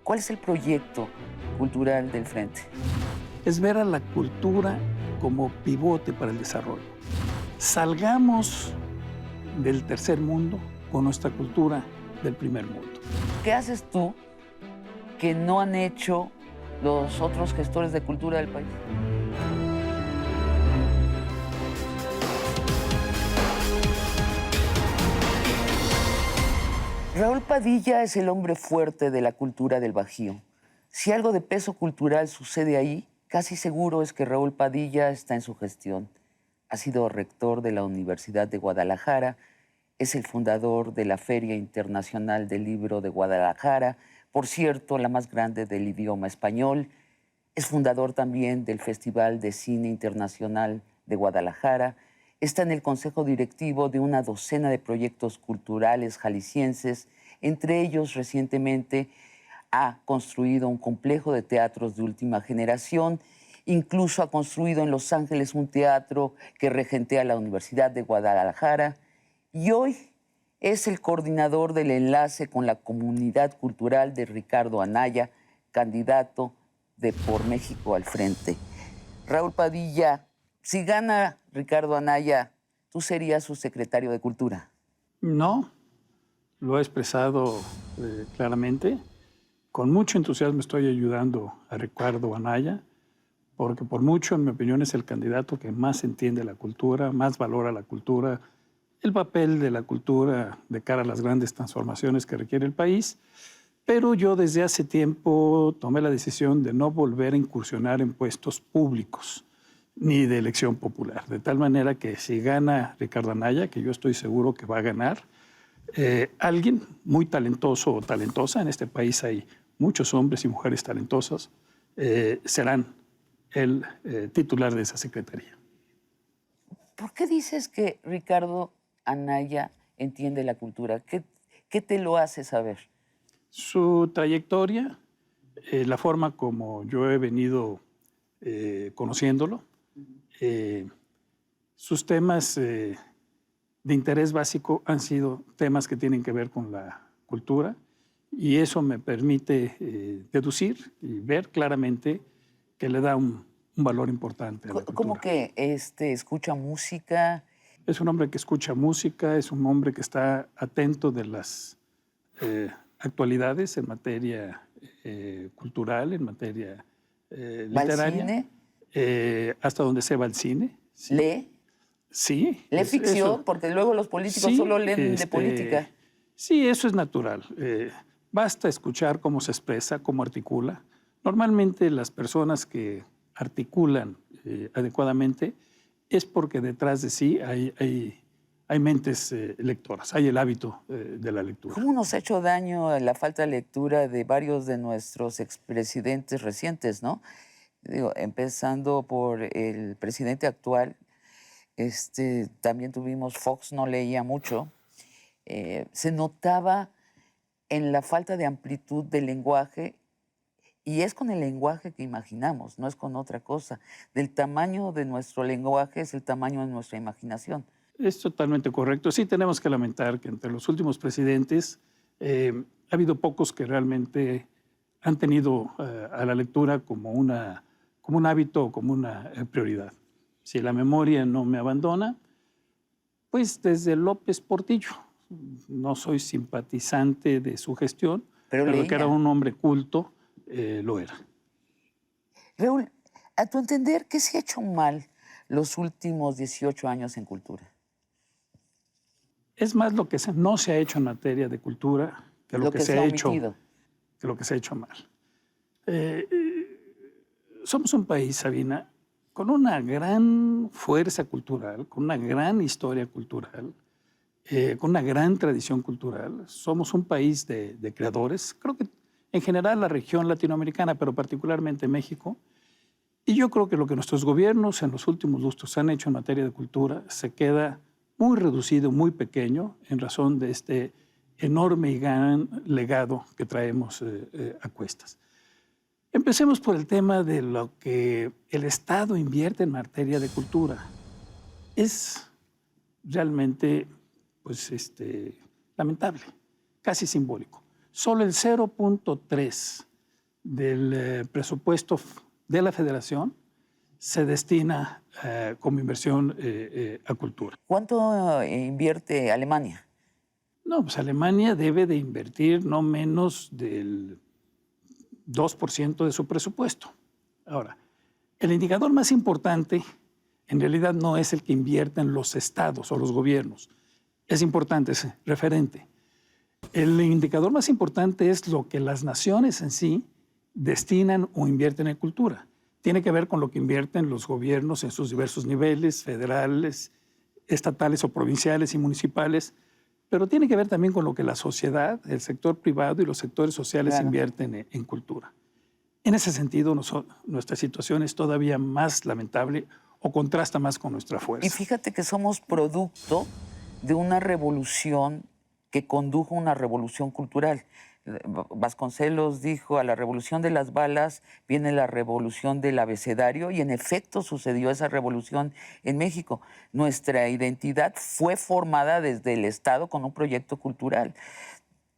¿Cuál es el proyecto cultural del Frente? Es ver a la cultura como pivote para el desarrollo. Salgamos del tercer mundo con nuestra cultura del primer mundo. ¿Qué haces tú que no han hecho los otros gestores de cultura del país? Raúl Padilla es el hombre fuerte de la cultura del Bajío. Si algo de peso cultural sucede ahí, casi seguro es que Raúl Padilla está en su gestión. Ha sido rector de la Universidad de Guadalajara, es el fundador de la Feria Internacional del Libro de Guadalajara, por cierto, la más grande del idioma español. Es fundador también del Festival de Cine Internacional de Guadalajara. Está en el consejo directivo de una docena de proyectos culturales jaliscienses. Entre ellos, recientemente, ha construido un complejo de teatros de última generación. Incluso ha construido en Los Ángeles un teatro que regentea la Universidad de Guadalajara. Y hoy es el coordinador del enlace con la comunidad cultural de Ricardo Anaya, candidato de Por México al Frente. Raúl Padilla, si gana Ricardo Anaya, ¿tú serías su secretario de Cultura? No, lo he expresado claramente. Con mucho entusiasmo estoy ayudando a Ricardo Anaya, porque por mucho, en mi opinión, es el candidato que más entiende la cultura, más valora la cultura, el papel de la cultura de cara a las grandes transformaciones que requiere el país. Pero yo desde hace tiempo tomé la decisión de no volver a incursionar en puestos públicos ni de elección popular. De tal manera que si gana Ricardo Anaya, que yo estoy seguro que va a ganar, alguien muy talentoso o talentosa, en este país hay muchos hombres y mujeres talentosos, serán el titular de esa secretaría. ¿Por qué dices que Ricardo Anaya entiende la cultura? ¿Qué te lo hace saber? Su trayectoria, la forma como yo he venido conociéndolo, sus temas de interés básico han sido temas que tienen que ver con la cultura y eso me permite deducir y ver claramente que le da un valor importante a la cultura. ¿Cómo que escucha música? Es un hombre que escucha música, es un hombre que está atento de las actualidades en materia cultural, en materia literaria. ¿Va al cine? Hasta donde se va al cine. Sí. ¿Lee? Sí. ¿Lee ficción? Eso. Porque luego los políticos Sí, solo leen de política. Sí, eso es natural. Basta escuchar cómo se expresa, cómo articula. Normalmente las personas que articulan adecuadamente es porque detrás de sí hay mentes lectoras, hay el hábito de la lectura. ¿Cómo nos ha hecho daño la falta de lectura de varios de nuestros expresidentes recientes, no? Digo, empezando por el presidente actual, también tuvimos Fox, no leía mucho. Se notaba en la falta de amplitud del lenguaje, y es con el lenguaje que imaginamos, no es con otra cosa. Del tamaño de nuestro lenguaje es el tamaño de nuestra imaginación. Es totalmente correcto. Sí tenemos que lamentar que entre los últimos presidentes ha habido pocos que realmente han tenido a la lectura como un hábito o como una prioridad. Si la memoria no me abandona, pues desde López Portillo. No soy simpatizante de su gestión, pero que era un hombre culto, lo era. Raúl, a tu entender, ¿qué se ha hecho mal los últimos 18 años en cultura? Es más lo que no se ha hecho en materia de cultura que lo que se ha hecho, que lo que se ha hecho mal. Somos un país, Sabina, con una gran fuerza cultural, con una gran historia cultural, con una gran tradición cultural. Somos un país de creadores, creo que en general la región latinoamericana, pero particularmente México. Y yo creo que lo que nuestros gobiernos en los últimos lustros han hecho en materia de cultura se queda muy reducido, muy pequeño, en razón de este enorme y gran legado que traemos a cuestas. Empecemos por el tema de lo que el Estado invierte en materia de cultura. Es realmente lamentable, casi simbólico. Solo el 0.3 del presupuesto de la Federación se destina como inversión a cultura. ¿Cuánto invierte Alemania? No, pues Alemania debe de invertir no menos del 2% de su presupuesto. Ahora, el indicador más importante en realidad no es el que invierten los estados o los gobiernos. Es importante, es referente. El indicador más importante es lo que las naciones en sí destinan o invierten en cultura. Tiene que ver con lo que invierten los gobiernos en sus diversos niveles, federales, estatales o provinciales y municipales, pero tiene que ver también con lo que la sociedad, el sector privado y los sectores sociales invierten en cultura. En ese sentido, nuestra situación es todavía más lamentable o contrasta más con nuestra fuerza. Y fíjate que somos producto de una revolución que condujo a una revolución cultural. Vasconcelos dijo, a la revolución de las balas viene la revolución del abecedario, y en efecto sucedió esa revolución en México. Nuestra identidad fue formada desde el Estado con un proyecto cultural.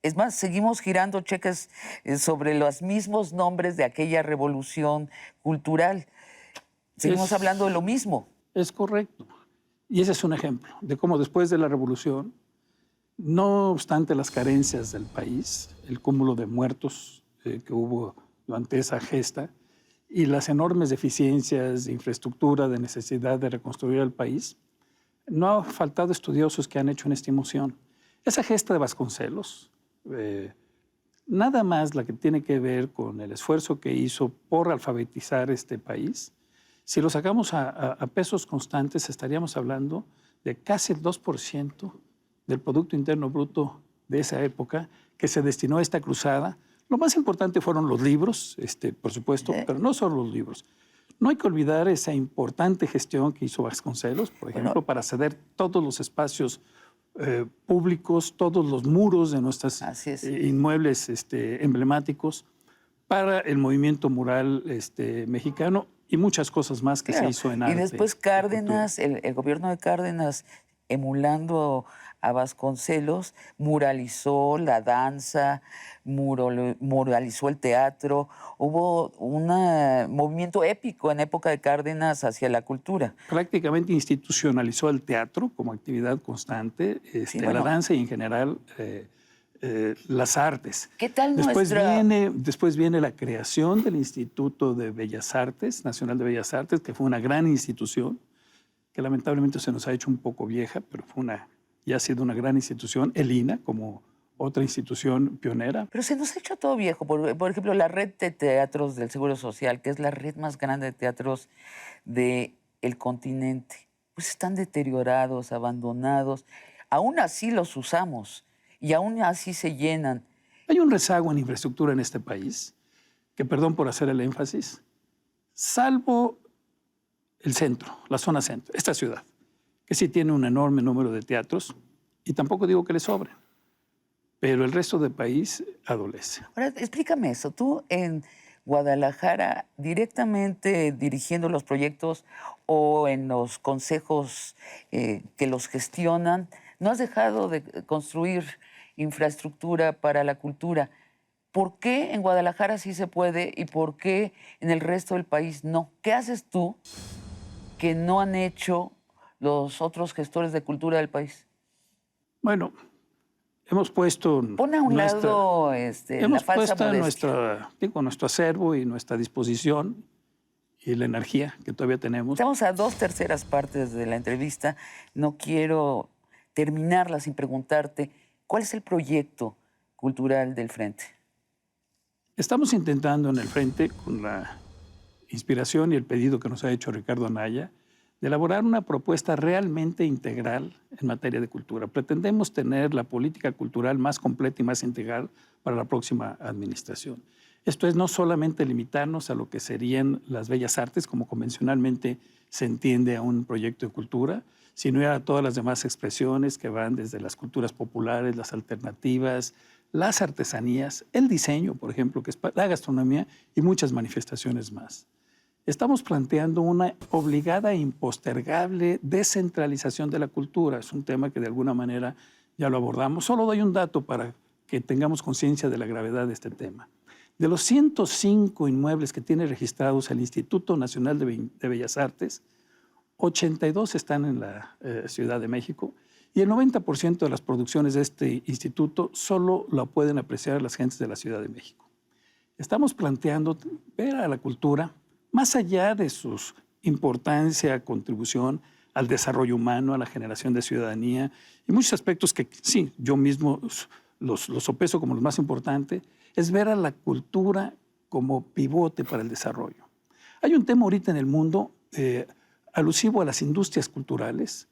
Es más, seguimos girando cheques sobre los mismos nombres de aquella revolución cultural. Seguimos hablando de lo mismo. Es correcto. Y ese es un ejemplo de cómo después de la revolución, no obstante las carencias del país, el cúmulo de muertos que hubo durante esa gesta y las enormes deficiencias de infraestructura, de necesidad de reconstruir el país, no ha faltado estudiosos que han hecho una estimación. Esa gesta de Vasconcelos, nada más la que tiene que ver con el esfuerzo que hizo por alfabetizar este país, si lo sacamos a pesos constantes, estaríamos hablando de casi el 2% del Producto Interno Bruto de esa época que se destinó a esta cruzada. Lo más importante fueron los libros, por supuesto, pero no solo los libros. No hay que olvidar esa importante gestión que hizo Vasconcelos, por ejemplo, para ceder todos los espacios públicos, todos los muros de nuestros inmuebles emblemáticos para el movimiento mural mexicano y muchas cosas más que se hizo en arte. Y después Cárdenas, el gobierno de Cárdenas, emulando a Vasconcelos, muralizó la danza, muralizó el teatro. Hubo un movimiento épico en época de Cárdenas hacia la cultura. Prácticamente institucionalizó el teatro como actividad constante, la danza y en general las artes. ¿Qué tal después viene la creación del Instituto de Bellas Artes, Nacional de Bellas Artes, que fue una gran institución, que lamentablemente se nos ha hecho un poco vieja, pero ya ha sido una gran institución, el INA, como otra institución pionera. Pero se nos ha hecho todo viejo. Por ejemplo, la red de teatros del Seguro Social, que es la red más grande de teatros del continente, pues están deteriorados, abandonados. Aún así los usamos y aún así se llenan. Hay un rezago en infraestructura en este país, que perdón por hacer el énfasis, salvo el centro, la zona centro, esta ciudad, que sí tiene un enorme número de teatros, y tampoco digo que le sobren, pero el resto del país adolece. Ahora, explícame eso. Tú en Guadalajara, directamente dirigiendo los proyectos o en los consejos que los gestionan, no has dejado de construir infraestructura para la cultura. ¿Por qué en Guadalajara sí se puede y por qué en el resto del país no? ¿Qué haces tú que no han hecho los otros gestores de cultura del país? Bueno, hemos puesto... Pon a un lado la falsa modestia. Nuestro acervo y nuestra disposición y la energía que todavía tenemos. Estamos a 2/3 partes de la entrevista. No quiero terminarla sin preguntarte, ¿cuál es el proyecto cultural del Frente? Estamos intentando en el Frente, con la inspiración y el pedido que nos ha hecho Ricardo Anaya, de elaborar una propuesta realmente integral en materia de cultura. Pretendemos tener la política cultural más completa y más integral para la próxima administración. Esto es no solamente limitarnos a lo que serían las bellas artes, como convencionalmente se entiende a un proyecto de cultura, sino a todas las demás expresiones que van desde las culturas populares, las alternativas, las artesanías, el diseño, por ejemplo, que es la gastronomía y muchas manifestaciones más. Estamos planteando una obligada e impostergable descentralización de la cultura. Es un tema que de alguna manera ya lo abordamos. Solo doy un dato para que tengamos conciencia de la gravedad de este tema. De los 105 inmuebles que tiene registrados el Instituto Nacional de Bellas Artes, 82 están en la Ciudad de México y el 90% de las producciones de este instituto solo la pueden apreciar las gentes de la Ciudad de México. Estamos planteando ver a la cultura más allá de su importancia, contribución al desarrollo humano, a la generación de ciudadanía y muchos aspectos que sí, yo mismo los sopeso como los más importantes, es ver a la cultura como pivote para el desarrollo. Hay un tema ahorita en el mundo alusivo a las industrias culturales.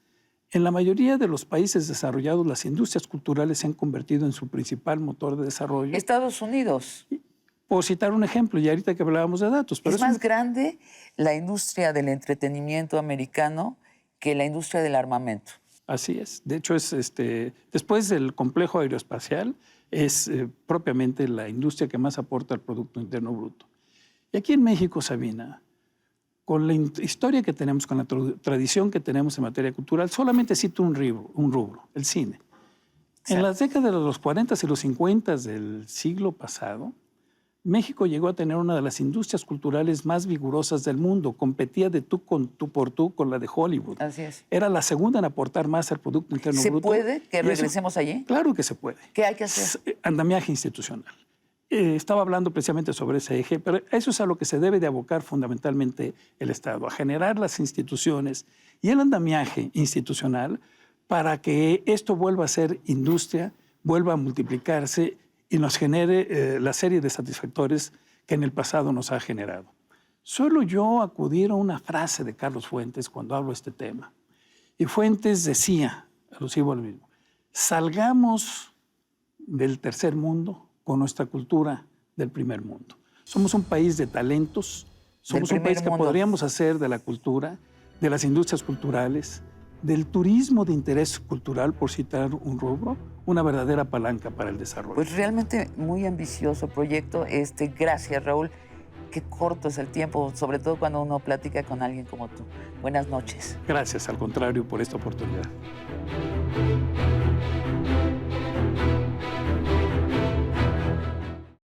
En la mayoría de los países desarrollados, las industrias culturales se han convertido en su principal motor de desarrollo. Estados Unidos. Puedo citar un ejemplo, y ahorita que hablábamos de datos. Pero es más grande la industria del entretenimiento americano que la industria del armamento. Así es. De hecho, después del complejo aeroespacial, es propiamente la industria que más aporta al Producto Interno Bruto. Y aquí en México, Sabina, con la historia que tenemos, con la tradición que tenemos en materia cultural, solamente cito un rubro, el cine. En las décadas de los 40 y los 50 del siglo pasado, México llegó a tener una de las industrias culturales más vigorosas del mundo. Competía de tú por tú con la de Hollywood. Así es. Era la segunda en aportar más al Producto Interno Bruto. ¿Se puede que regresemos allí? Claro que se puede. ¿Qué hay que hacer? Andamiaje institucional. Estaba hablando precisamente sobre ese eje, pero eso es a lo que se debe de abocar fundamentalmente el Estado, a generar las instituciones y el andamiaje institucional para que esto vuelva a ser industria, vuelva a multiplicarse y nos genere la serie de satisfactores que en el pasado nos ha generado. Suelo yo acudir a una frase de Carlos Fuentes cuando hablo de este tema. Y Fuentes decía, alusivo a lo mismo, salgamos del tercer mundo con nuestra cultura del primer mundo. Somos un país de talentos, somos un país que podríamos hacer de la cultura, de las industrias culturales, del turismo de interés cultural, por citar un rubro, una verdadera palanca para el desarrollo. Pues realmente muy ambicioso proyecto. Gracias, Raúl. Qué corto es el tiempo, sobre todo cuando uno platica con alguien como tú. Buenas noches. Gracias, al contrario, por esta oportunidad.